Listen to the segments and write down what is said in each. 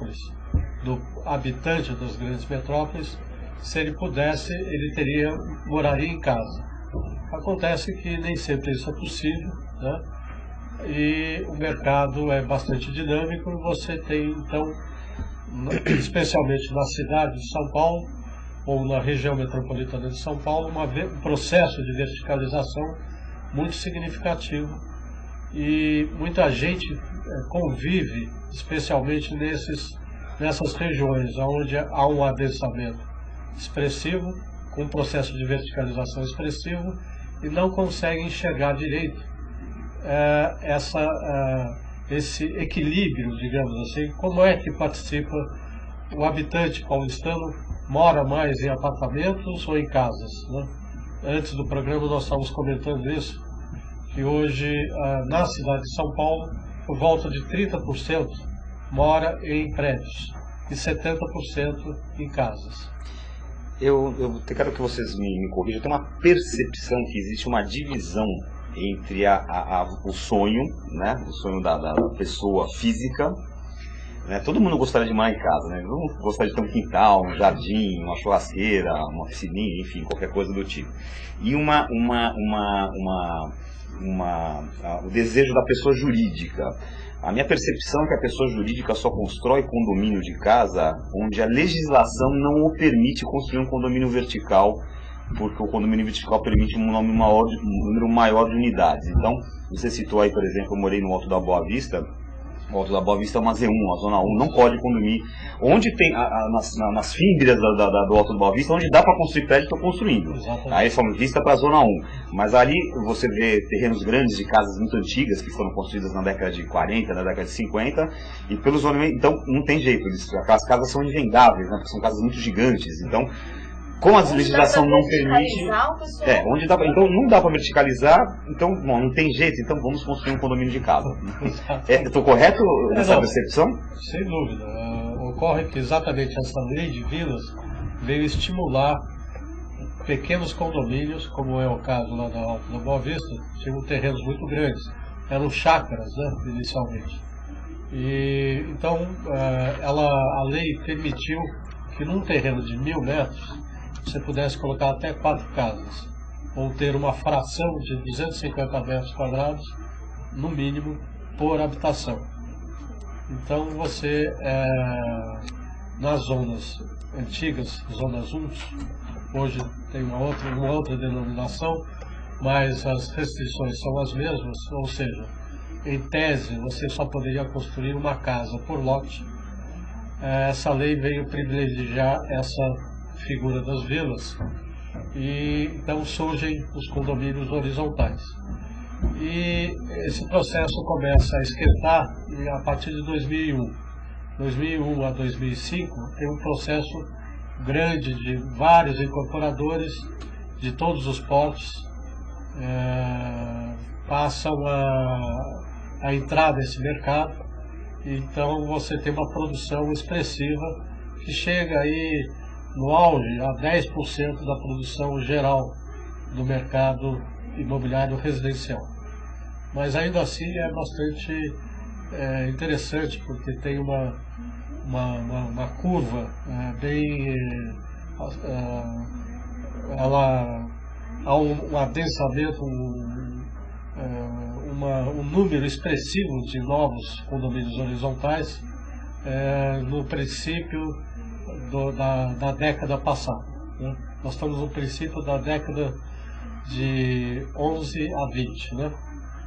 metrópoles, do habitante das grandes metrópoles, se ele pudesse, ele moraria em casa. Acontece que nem sempre isso é possível, né? E o mercado é bastante dinâmico, e você tem, então, especialmente na cidade de São Paulo, ou na região metropolitana de São Paulo, um processo de verticalização muito significativo. E muita gente convive, especialmente nessas regiões onde há um adensamento expressivo, com um processo de verticalização expressivo, e não consegue enxergar direito esse equilíbrio, digamos assim. Como é que participa o habitante paulistano? Mora mais em apartamentos ou em casas, né? Antes do programa nós estávamos comentando isso, que hoje na cidade de São Paulo, por volta de 30% mora em prédios e 70% em casas. Eu quero que vocês me corrijam. Eu tenho uma percepção que existe uma divisão entre o sonho, né? O sonho da pessoa física, né? Todo mundo gostaria de morar em casa, né? Todo mundo gostaria de ter um quintal, um jardim, uma churrasqueira, uma piscininha, enfim, qualquer coisa do tipo. E o desejo da pessoa jurídica. A minha percepção é que a pessoa jurídica só constrói condomínio de casa onde a legislação não o permite construir um condomínio vertical, porque o condomínio vertical permite um número maior de unidades. Então, você citou aí, por exemplo, eu morei no Alto da Boa Vista. O Alto da Boa Vista é uma Z1, a Zona 1, não pode condomínio. Onde tem, nas fímbrias do Alto da Boa Vista, onde dá para construir prédio, estou construindo. Exatamente. Aí são vista para a Zona 1. Mas ali você vê terrenos grandes de casas muito antigas, que foram construídas na década de 40, na década de 50, e pelos zoneamentos, então não tem jeito, aquelas casas são invendáveis, né, porque são casas muito gigantes. Então, como a legislação não permite, então não dá para verticalizar, então não tem jeito, então vamos construir um condomínio de casa. Estou correto nessa percepção? Sem dúvida. Ocorre que exatamente essa lei de vilas veio estimular pequenos condomínios, como é o caso lá da Alto da Boa Vista, tinham terrenos muito grandes, eram chácaras, né, inicialmente. E então a lei permitiu que num terreno de 1.000 metros você pudesse colocar até 4 casas, ou ter uma fração de 250 metros quadrados, no mínimo, por habitação. Então você, nas zonas antigas, zonas 1, hoje tem uma outra denominação, mas as restrições são as mesmas, ou seja, em tese você só poderia construir uma casa por lote. Essa lei veio privilegiar essa figura das vilas, e então surgem os condomínios horizontais. E esse processo começa a esquentar a partir de 2001. 2001 a 2005 tem um processo grande de vários incorporadores de todos os portos passam a entrar nesse mercado. Então você tem uma produção expressiva que chega aí no auge a 10% da produção geral do mercado imobiliário residencial. Mas ainda assim é bastante interessante, porque tem uma curva bem... há um adensamento, um número expressivo de novos condomínios horizontais no princípio da década passada, né? Nós estamos no princípio da década de 11 a 20, né?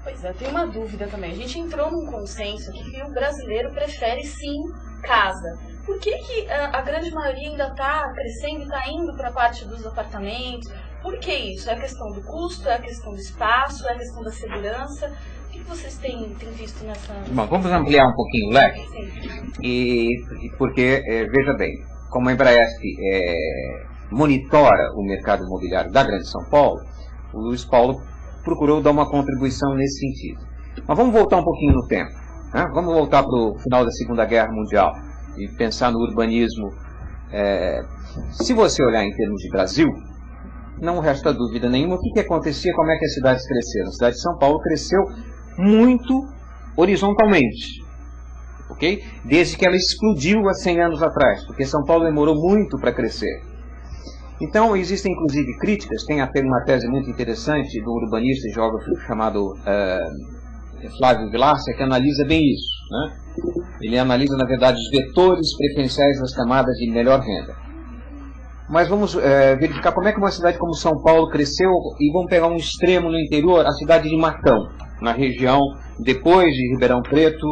Pois é, eu tenho uma dúvida também. A gente entrou num consenso aqui que o brasileiro prefere sim casa. Por que a grande maioria ainda está crescendo e está indo para a parte dos apartamentos? Por que isso? É a questão do custo, é a questão do espaço, é a questão da segurança? O que vocês têm visto nessa... Bom, vamos ampliar um pouquinho o leque. Porque, veja bem, como a Embraesp monitora o mercado imobiliário da Grande São Paulo, o Luiz Paulo procurou dar uma contribuição nesse sentido. Mas vamos voltar um pouquinho no tempo, né? Vamos voltar para o final da Segunda Guerra Mundial e pensar no urbanismo. Se você olhar em termos de Brasil, não resta dúvida nenhuma o que acontecia, como é que as cidades cresceram. A cidade de São Paulo cresceu muito horizontalmente. ok? Desde que ela explodiu há 100 anos atrás, porque São Paulo demorou muito para crescer. Então, existem inclusive críticas, tem até uma tese muito interessante do urbanista e geógrafo chamado Flávio Vilaça, que analisa bem isso, né? Ele analisa, na verdade, os vetores preferenciais das camadas de melhor renda. Mas vamos verificar como é que uma cidade como São Paulo cresceu, e vamos pegar um extremo no interior, a cidade de Matão, na região depois de Ribeirão Preto.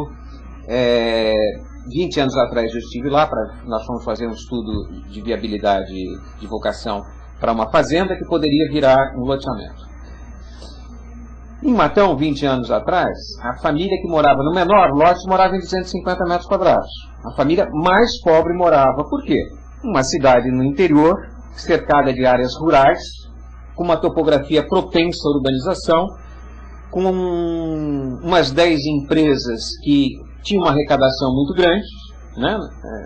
20 anos atrás eu estive lá, nós fomos fazer um estudo de viabilidade de vocação para uma fazenda que poderia virar um loteamento. Em Matão, 20 anos atrás, a família que morava no menor lote morava em 250 metros quadrados. A família mais pobre morava, por quê? Uma cidade no interior, cercada de áreas rurais, com uma topografia propensa à urbanização, com umas 10 empresas que tinham uma arrecadação muito grande, né?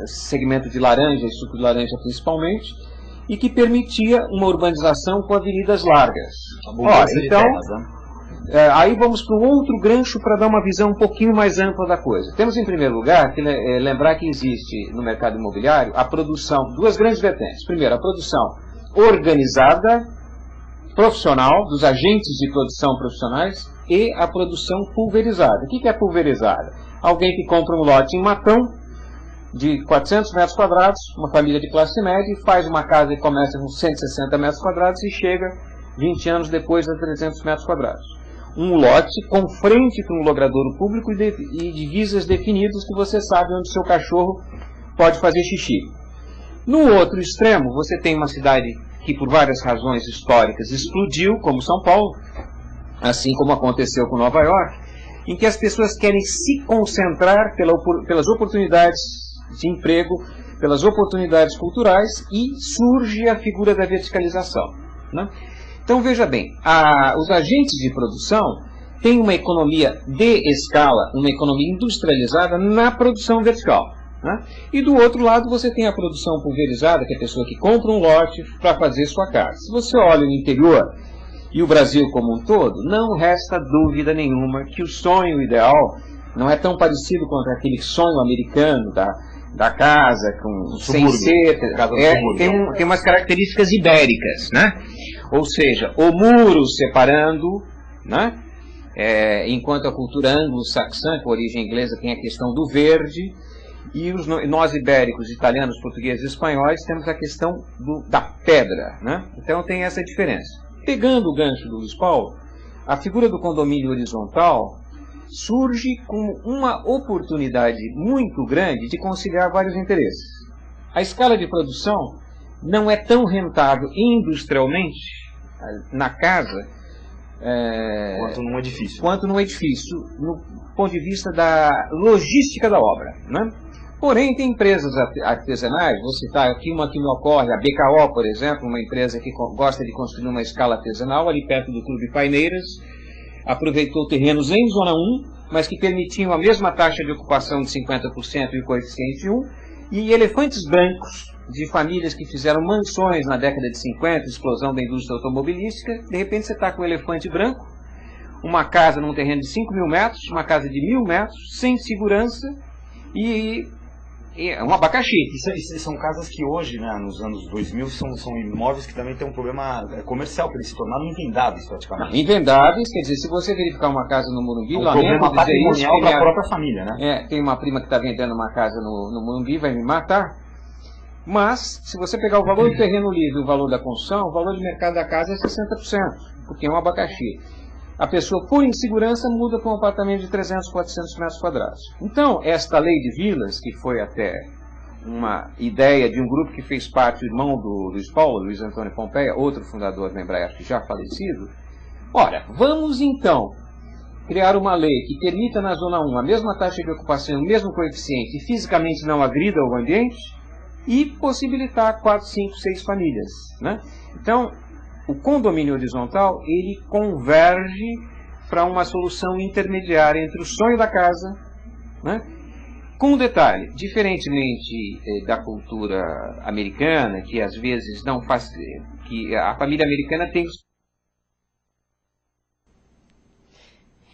Segmento de laranja e suco de laranja principalmente, e que permitia uma urbanização com avenidas largas. Então, aí vamos para um outro gancho para dar uma visão um pouquinho mais ampla da coisa. Temos, em primeiro lugar, que lembrar que existe no mercado imobiliário a produção, duas grandes vertentes. Primeiro, a produção organizada, profissional, dos agentes de produção profissionais, e a produção pulverizada. O que é pulverizada? Alguém que compra um lote em Matão, de 400 metros quadrados, uma família de classe média, faz uma casa que começa com 160 metros quadrados e chega 20 anos depois a 300 metros quadrados. Um lote com frente para um logradouro público e divisas definidas que você sabe onde seu cachorro pode fazer xixi. No outro extremo, você tem uma cidade que por várias razões históricas explodiu, como São Paulo, assim como aconteceu com Nova York, em que as pessoas querem se concentrar pelas oportunidades de emprego, pelas oportunidades culturais, e surge a figura da verticalização, né? Então, veja bem, os agentes de produção têm uma economia de escala, uma economia industrializada na produção vertical, né? E do outro lado você tem a produção pulverizada, que é a pessoa que compra um lote para fazer sua casa. Se você olha no interior e o Brasil como um todo, não resta dúvida nenhuma que o sonho ideal não é tão parecido com aquele sonho americano da casa, sem ser... Tem umas características ibéricas, né? Ou seja, o muro separando, né? Enquanto a cultura anglo-saxã, com origem inglesa, tem a questão do verde, e nós ibéricos, italianos, portugueses e espanhóis, temos a questão da pedra, né? Então tem essa diferença. Pegando o gancho do Luiz Paulo, a figura do condomínio horizontal surge com uma oportunidade muito grande de conciliar vários interesses. A escala de produção não é tão rentável industrialmente na casa quanto num edifício, no ponto de vista da logística da obra, né? Porém, tem empresas artesanais, vou citar aqui uma que me ocorre, a BKO, por exemplo, uma empresa que gosta de construir uma escala artesanal, ali perto do Clube Paineiras, aproveitou terrenos em Zona 1, mas que permitiam a mesma taxa de ocupação de 50% e o coeficiente 1, e elefantes brancos de famílias que fizeram mansões na década de 50, explosão da indústria automobilística. De repente você está com um elefante branco, uma casa num terreno de 5.000 metros, uma casa de 1.000 metros, sem segurança, e um abacaxi. E são casas que hoje, né, nos anos 2000, são imóveis que também têm um problema comercial, que eles se tornaram invendáveis praticamente. Invendáveis, quer dizer, se você verificar uma casa no Morumbi, um problema patrimonial para a própria família, né? Tem uma prima que está vendendo uma casa no Morumbi, vai me matar. Mas, se você pegar o valor do terreno livre e o valor da construção, o valor de mercado da casa é 60%, porque é um abacaxi. A pessoa, por insegurança, muda para um apartamento de 300, 400 metros quadrados. Então, esta lei de vilas, que foi até uma ideia de um grupo que fez parte, o irmão do Luiz Paulo, Luiz Antônio Pompeia, outro fundador da Embraer, que já falecido. Ora, vamos então criar uma lei que permita na Zona 1 a mesma taxa de ocupação, o mesmo coeficiente, e fisicamente não agrida o ambiente, e possibilitar 4, 5, 6 famílias, né? Então, o condomínio horizontal, ele converge para uma solução intermediária entre o sonho da casa, né? Com um detalhe, diferentemente da cultura americana, que às vezes não faz, que a família americana tem...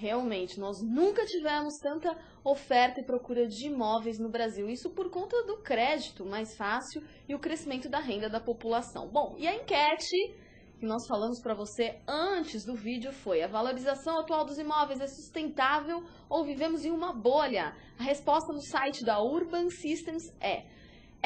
Realmente, nós nunca tivemos tanta oferta e procura de imóveis no Brasil. Isso por conta do crédito mais fácil e o crescimento da renda da população. Bom, e a enquete que nós falamos para você antes do vídeo foi: a valorização atual dos imóveis é sustentável ou vivemos em uma bolha? A resposta no site da Urban Systems é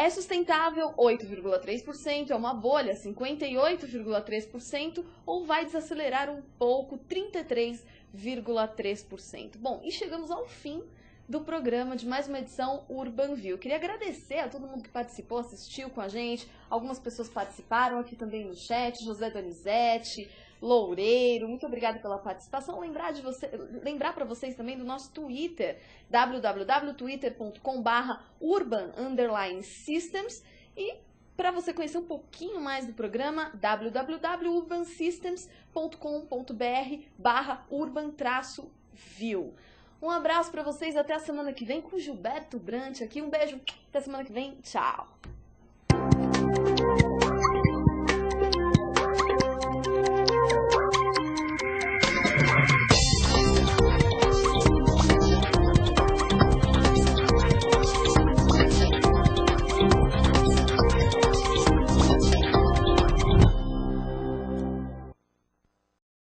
sustentável, 8,3%, é uma bolha, 58,3%, ou vai desacelerar um pouco, 33,3%. Bom, e chegamos ao fim do programa de mais uma edição Urban View. Queria agradecer a todo mundo que participou, assistiu com a gente. Algumas pessoas participaram aqui também no chat, José Donizete, Loureiro, muito obrigada pela participação. Lembrar para vocês também do nosso Twitter, www.twitter.com/urban_systems, e para você conhecer um pouquinho mais do programa, www.urbansystems.com.br/urban-view. Um abraço para vocês, até a semana que vem com o Gilberto Brant aqui. Um beijo, até a semana que vem, tchau!